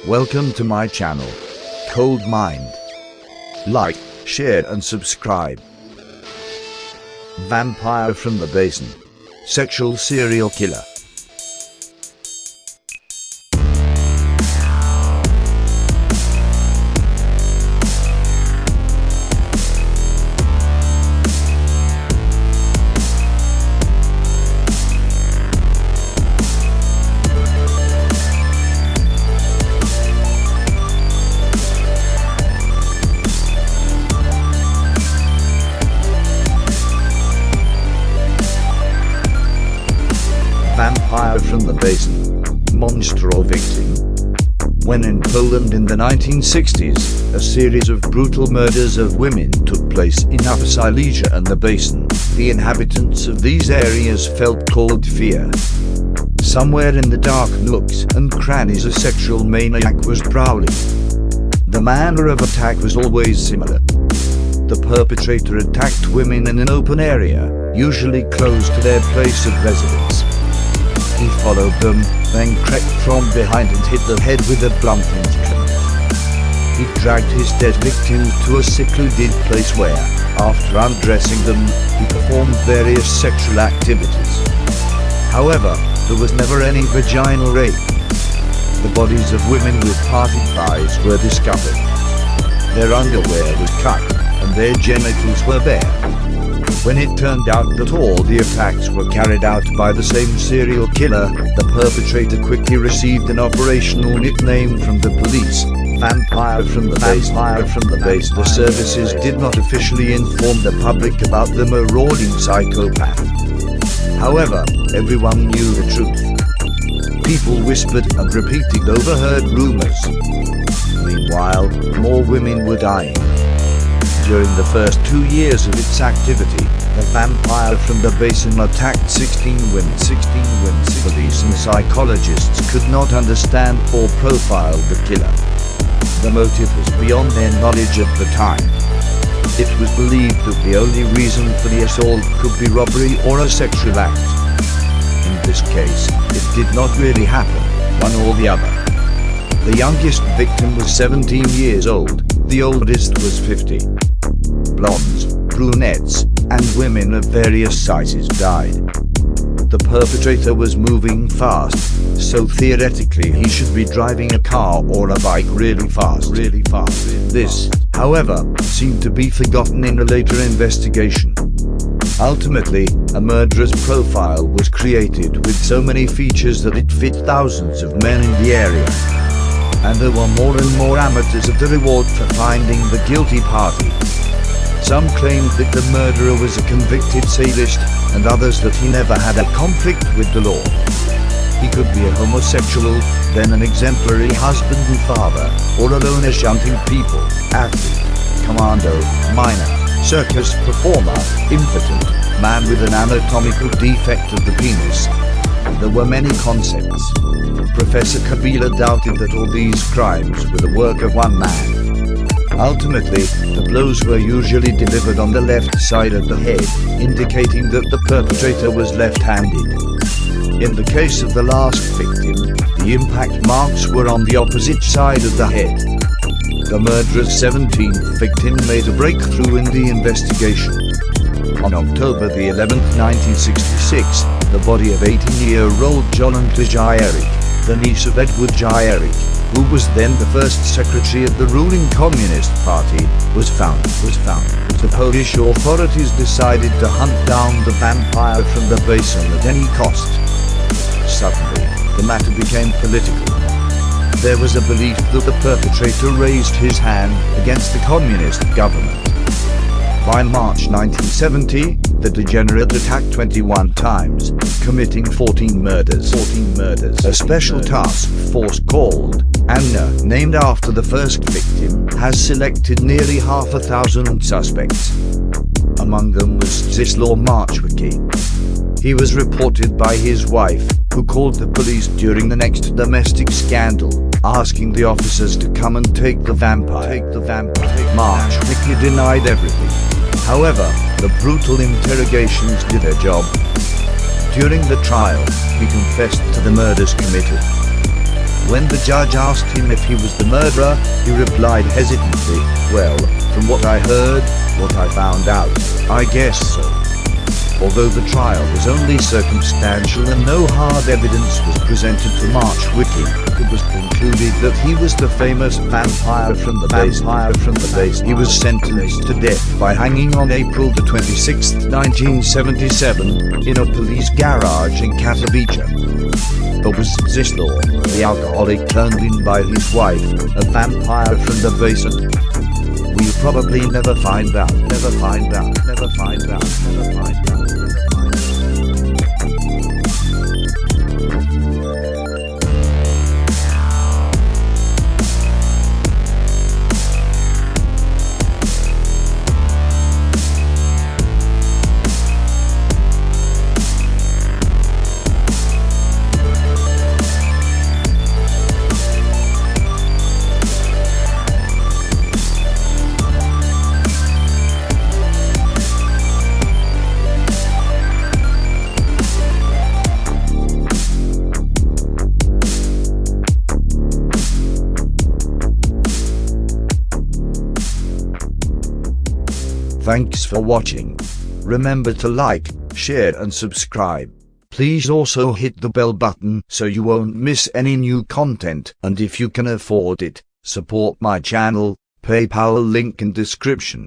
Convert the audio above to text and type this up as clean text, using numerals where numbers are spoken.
Welcome to my channel, Cold Mind. Like, share and subscribe. Vampire from the Basin. Sexual serial killer. Vampire from the Basin. Monster or victim? When in Poland in the 1960s, a series of brutal murders of women took place in Upper Silesia and the Basin, the inhabitants of these areas felt cold fear. Somewhere in the dark nooks and crannies a sexual maniac was prowling. The manner of attack was always similar. The perpetrator attacked women in an open area, usually close to their place of residence. He followed them, then crept from behind and hit the head with a blunt instrument. He dragged his dead victims to a secluded place where, after undressing them, he performed various sexual activities. However, there was never any vaginal rape. The bodies of women with parted thighs were discovered. Their underwear was cut, and their genitals were bare. When it turned out that all the attacks were carried out by the same serial killer, the perpetrator quickly received an operational nickname from the police, Vampire from the Basin. The services did not officially inform the public about the marauding psychopath. However, everyone knew the truth. People whispered and repeated overheard rumors. Meanwhile, more women were dying. During the first 2 years of its activity, the Vampire from the Basin attacked 16 women. Police and psychologists could not understand or profile the killer. The motive was beyond their knowledge at the time. It was believed that the only reason for the assault could be robbery or a sexual act. In this case, it did not really happen, one or the other. The youngest victim was 17 years old, the oldest was 50. Blondes, brunettes, and women of various sizes died. The perpetrator was moving fast, so theoretically he should be driving a car or a bike really fast. This, however, seemed to be forgotten in a later investigation. Ultimately, a murderer's profile was created with so many features that it fit thousands of men in the area. And there were more and more amateurs of the reward for finding the guilty party. Some claimed that the murderer was a convicted sadist, and others that he never had a conflict with the law. He could be a homosexual, then an exemplary husband and father, or a loner shunting people, athlete, commando, miner, circus performer, impotent, man with an anatomical defect of the penis. There were many concepts. Professor Kabila doubted that all these crimes were the work of one man. Ultimately, the blows were usually delivered on the left side of the head, indicating that the perpetrator was left-handed. In the case of the last victim, the impact marks were on the opposite side of the head. The murderer's 17th victim made a breakthrough in the investigation. On October the 11th, 1966, the body of 18-year-old Jolanta Jaerik, the niece of Edward Jaerik, who was then the first secretary of the ruling Communist Party, was found. The Polish authorities decided to hunt down the Vampire from the Basin at any cost. Suddenly, the matter became political. There was a belief that the perpetrator raised his hand against the communist government. By March 1970, the degenerate attacked 21 times, committing 14 murders. A special task force called Anna, named after the first victim, has selected nearly 500 suspects. Among them was Zdzislaw Marchwicki. He was reported by his wife, who called the police during the next domestic scandal, asking the officers to come and take the vampire. Marchwicki denied everything. However, the brutal interrogations did their job. During the trial, he confessed to the murders committed. When the judge asked him if he was the murderer, he replied hesitantly, "Well, from what I heard, what I found out, I guess so." Although the trial was only circumstantial and no hard evidence was presented to March Whitting, it was concluded that he was the famous vampire from the Basin. He was sentenced to death by hanging on April the 26th, 1977, in a police garage in Katowice. But was Zislaw, the alcoholic turned in by his wife, a vampire from the Basin? We'll probably never find out. Thanks for watching. Remember to like, share and subscribe. Please also hit the bell button so you won't miss any new content, and if you can afford it, support my channel. PayPal link in description.